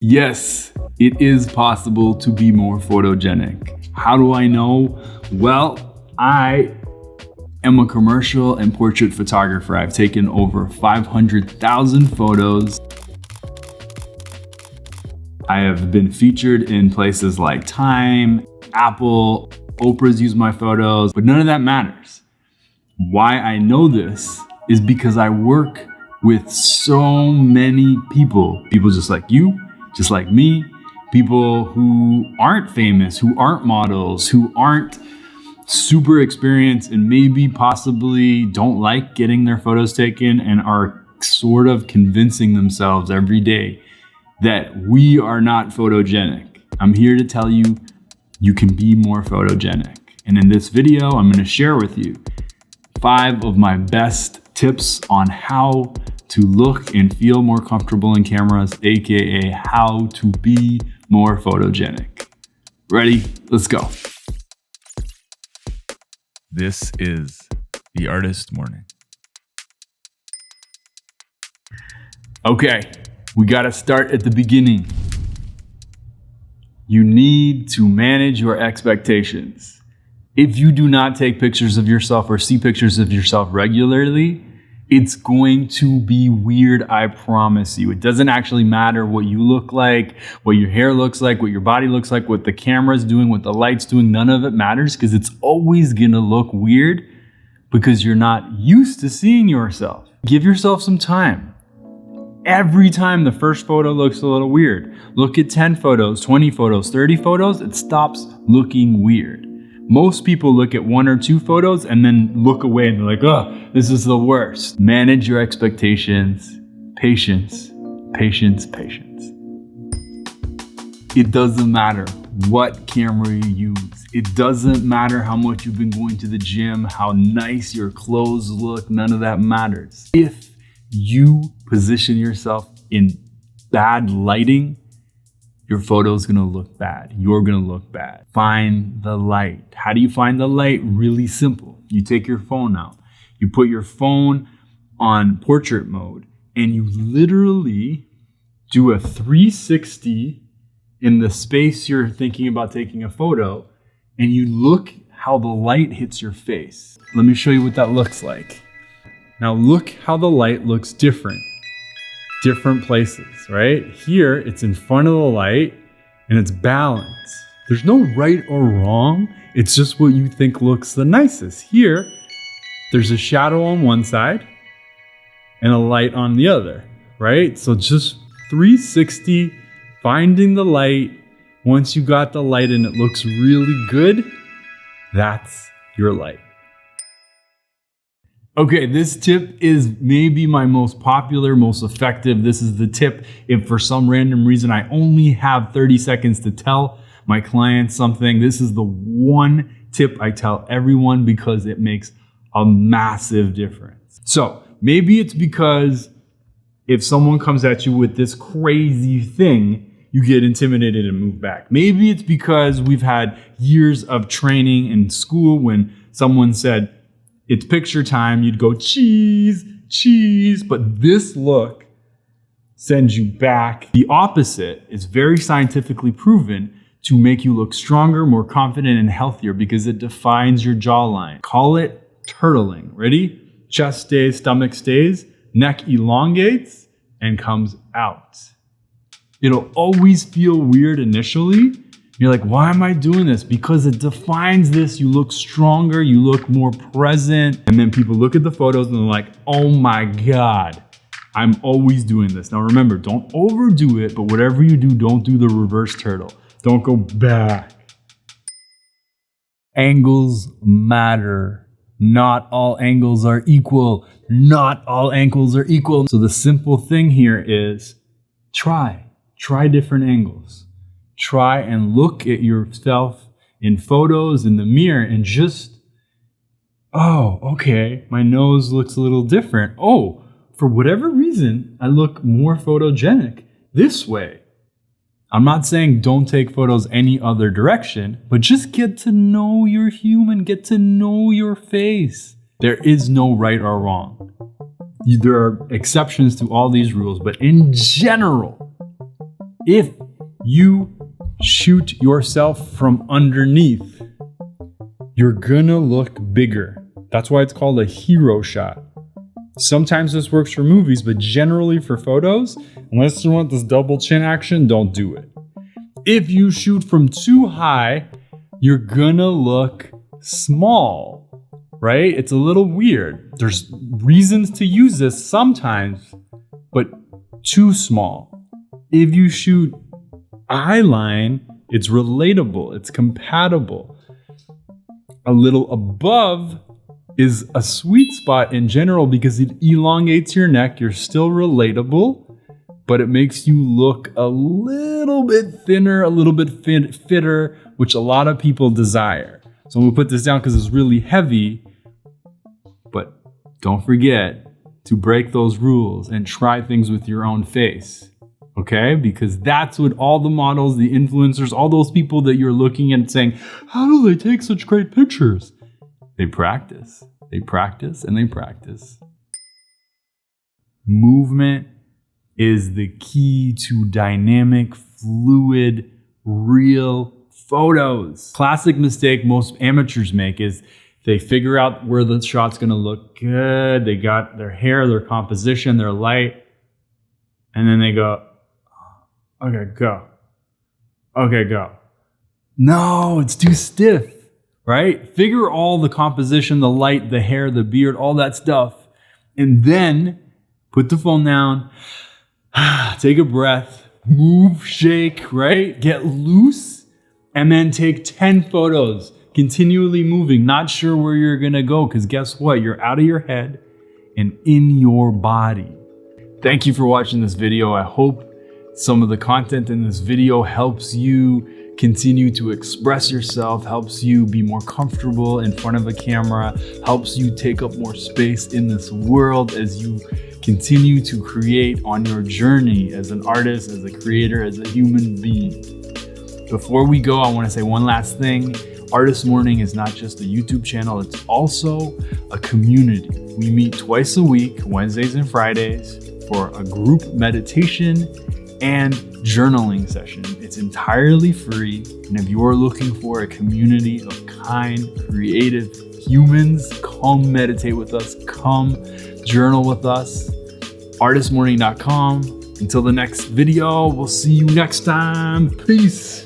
Yes, it is possible to be more photogenic. How do I know? Well, I am a commercial and portrait photographer. I've taken over 500,000 photos. I have been featured in places like Time, Apple, Oprah's used my photos, but none of that matters. Why I know this is because I work with so many people just like you, just like me, people who aren't famous, who aren't models, who aren't super experienced and maybe possibly don't like getting their photos taken and are sort of convincing themselves every day that we are not photogenic. I'm here to tell you, you can be more photogenic. And in this video, I'm gonna share with you 5 of my best tips on how to look and feel more comfortable in cameras, AKA how to be more photogenic. Ready? Let's go. This is the Artist Morning. Okay, we gotta start at the beginning. You need to manage your expectations. If you do not take pictures of yourself or see pictures of yourself regularly, it's going to be weird, I promise you. It doesn't actually matter what you look like, what your hair looks like, what your body looks like, what the camera's doing, what the light's doing. None of it matters because it's always gonna look weird because you're not used to seeing yourself. Give yourself some time. Every time the first photo looks a little weird, look at 10 photos, 20 photos, 30 photos, it stops looking weird. Most people look at 1 or 2 photos and then look away and they're like, oh, this is the worst. Manage your expectations. Patience, patience, patience. It doesn't matter what camera you use. It doesn't matter how much you've been going to the gym, how nice your clothes look, none of that matters. If you position yourself in bad lighting, your photo's gonna look bad. You're gonna look bad. Find the light. How do you find the light? Really simple. You take your phone out. You put your phone on portrait mode and you literally do a 360 in the space you're thinking about taking a photo, and you look how the light hits your face. Let me show you what that looks like. Now look how the light looks different places, right? Here, it's in front of the light and it's balanced. There's no right or wrong. It's just what you think looks the nicest. Here, there's a shadow on one side and a light on the other, right? So just 360, finding the light. Once you got the light and it looks really good, that's your light. Okay, this tip is maybe my most popular, most effective. This is the tip if for some random reason I only have 30 seconds to tell my clients something. This is the one tip I tell everyone because it makes a massive difference. So maybe it's because if someone comes at you with this crazy thing, you get intimidated and move back. Maybe it's because we've had years of training in school when someone said, it's picture time, you'd go cheese, cheese, but this look sends you back. The opposite is very scientifically proven to make you look stronger, more confident, and healthier because it defines your jawline. Call it turtling. Ready? Chest stays, stomach stays, neck elongates and comes out. It'll always feel weird initially. You're like, why am I doing this? Because it defines this. You look stronger, you look more present. And then people look at the photos and they're like, oh my God, I'm always doing this. Now remember, don't overdo it, but whatever you do, don't do the reverse turtle. Don't go back. Angles matter. Not all angles are equal. Not all angles are equal. So the simple thing here is try different angles. Try and look at yourself in photos in the mirror and just, oh, okay, my nose looks a little different. Oh, for whatever reason, I look more photogenic this way. I'm not saying don't take photos any other direction, but just get to know your human, get to know your face. There is no right or wrong. There are exceptions to all these rules, but in general, If you shoot yourself from underneath, you're gonna look bigger. That's why it's called a hero shot. Sometimes this works for movies, but generally for photos, unless you want this double chin action, don't do it. If you shoot from too high, you're gonna look small, right? It's a little weird. There's reasons to use this sometimes, but too small. If you shoot eye line, it's relatable, it's compatible. A little above is a sweet spot in general because it elongates your neck. You're still relatable, but it makes you look a little bit thinner, a little bit fitter, which a lot of people desire. So I'm gonna put this down because it's really heavy, but don't forget to break those rules and try things with your own face, okay? Because that's what all the models, the influencers, all those people that you're looking at saying, how do they take such great pictures? They practice, and they practice. Movement is the key to dynamic, fluid, real photos. Classic mistake most amateurs make is they figure out where the shot's gonna look good. They got their hair, their composition, their light, and then they go, okay, go. Okay, go. No, it's too stiff, right? Figure all the composition, the light, the hair, the beard, all that stuff, and then put the phone down, take a breath, move, shake, right? Get loose, and then take 10 photos, continually moving, not sure where you're gonna go, because guess what? You're out of your head and in your body. Thank you for watching this video. I hope some of the content in this video helps you continue to express yourself, helps you be more comfortable in front of a camera, helps you take up more space in this world as you continue to create on your journey as an artist, as a creator, as a human being. Before we go, I want to say one last thing. Artist Morning is not just a YouTube channel, it's also a community. We meet twice a week, Wednesdays and Fridays, for a group meditation and journaling session. It's entirely free, and if you're looking for a community of kind, creative humans, come meditate with us, come journal with us. artistmorning.com. Until the next video, we'll see you next time. Peace.